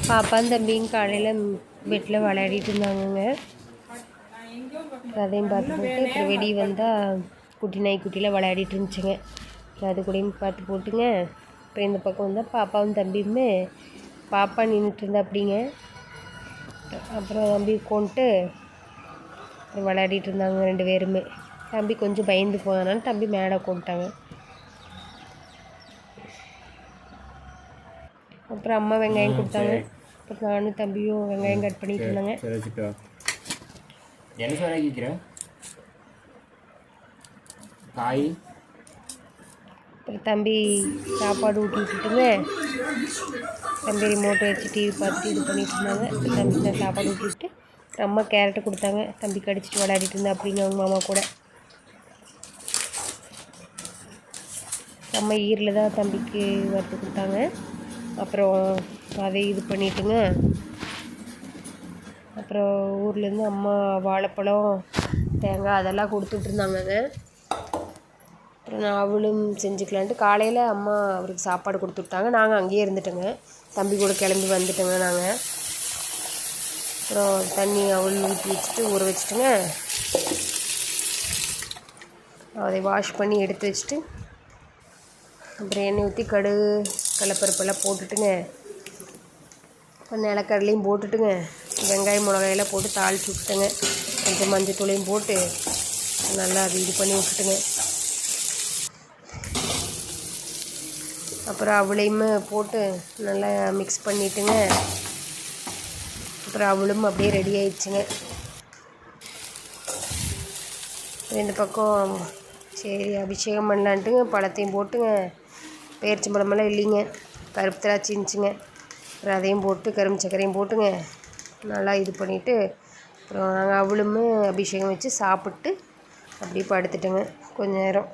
பாப்பாவும் தம்பியும் காலையில் பெட்டில் விளையாடிட்டு இருந்தாங்கங்க. அதையும் பார்த்து போட்டு அப்புறம் வெளியே வந்தால் குட்டி நாய்க்குட்டியில் விளையாடிட்டு இருந்துச்சுங்க. அது கூடயும் பார்த்து போட்டுங்க. அப்புறம் இந்த பக்கம் வந்தால் பாப்பாவும் தம்பியுமே பாப்பா நின்றுட்டு இருந்தா அப்படிங்க. அப்புறம் தம்பி கொண்டுட்டு விளையாடிட்டு இருந்தாங்க 2 பேருமே. தம்பி கொஞ்சம் பயந்து போனதுனால தம்பி மேலே கொண்டுட்டாங்க. அப்புறம் அம்மா வெங்காயம் கொடுத்தாங்க. அப்புறம் நானும் தம்பியும் வெங்காயம் கட் பண்ணிட்டு இருந்தாங்க. என்ன சொல்லிக்கிற காய்? அப்புறம் தம்பி சாப்பாடு ஊட்டி விட்டுட்டுங்க. தம்பி ரிமோட்டை வச்சு டிவி பார்த்துட்டு இது பண்ணிட்டு இருந்தாங்க. அப்புறம் தம்பி நான் சாப்பாடு ஊட்டி விட்டு அம்மா கேரட்டை கொடுத்தாங்க. தம்பி கடிச்சிட்டு விளையாடிட்டு இருந்தா அப்படிங்க அவங்க மாமா கூட. அம்மா ஈரில் தான் தம்பிக்கு வறுத்து கொடுத்தாங்க. அப்புறம் அதை இது பண்ணிட்டுங்க. அப்புறம் ஊர்லேருந்து அம்மா வாழைப்பழம் தேங்காய் அதெல்லாம் கொடுத்துட்ருந்தாங்கங்க. அப்புறம் நான் அவளும் செஞ்சுக்கலான்ட்டு காலையில் அம்மா அவருக்கு சாப்பாடு கொடுத்து விட்டாங்க. நாங்கள் அங்கேயே இருந்துட்டோங்க. தம்பி கூட கிளம்பி வந்துட்டோங்க நாங்கள். அப்புறம் தண்ணி அவள் ஊற்றி வச்சுட்டு ஊற வச்சுட்டுங்க. அதை வாஷ் பண்ணி எடுத்து வச்சுட்டு அப்புறம் எண்ணெய் ஊற்றி கடுகு கடலைப்பருப்பெல்லாம் போட்டுட்டுங்க. நிலக்கடலையும் போட்டுட்டுங்க. வெங்காயம் மிளகாயெல்லாம் போட்டு தாளித்து விட்டுட்டுங்க. கொஞ்சம் மஞ்சத்தூளையும் போட்டு நல்லா அது இது பண்ணி விட்டுட்டுங்க. அப்புறம் அவளையுமே போட்டு நல்லா மிக்ஸ் பண்ணிவிட்டுங்க. அப்புறம் அவளும் அப்படியே ரெடி ஆயிடுச்சுங்க. இந்த பக்கம் சரி அபிஷேகம் பண்ணலான்ட்டுங்க பழத்தையும் போட்டுங்க. பேரிச்சம்பழமெல்லாம் இல்லைங்க, கருப்பு திராட்சை இருந்துச்சுங்க. அப்புறம் அதையும் போட்டு கரும்பு சர்க்கரையும் போட்டுங்க நல்லா இது பண்ணிவிட்டு அப்புறம் நாங்கள் அவளுமே அபிஷேகம் வச்சு சாப்பிட்டு அப்படியே படுத்துட்டோங்க கொஞ்ச நேரம்.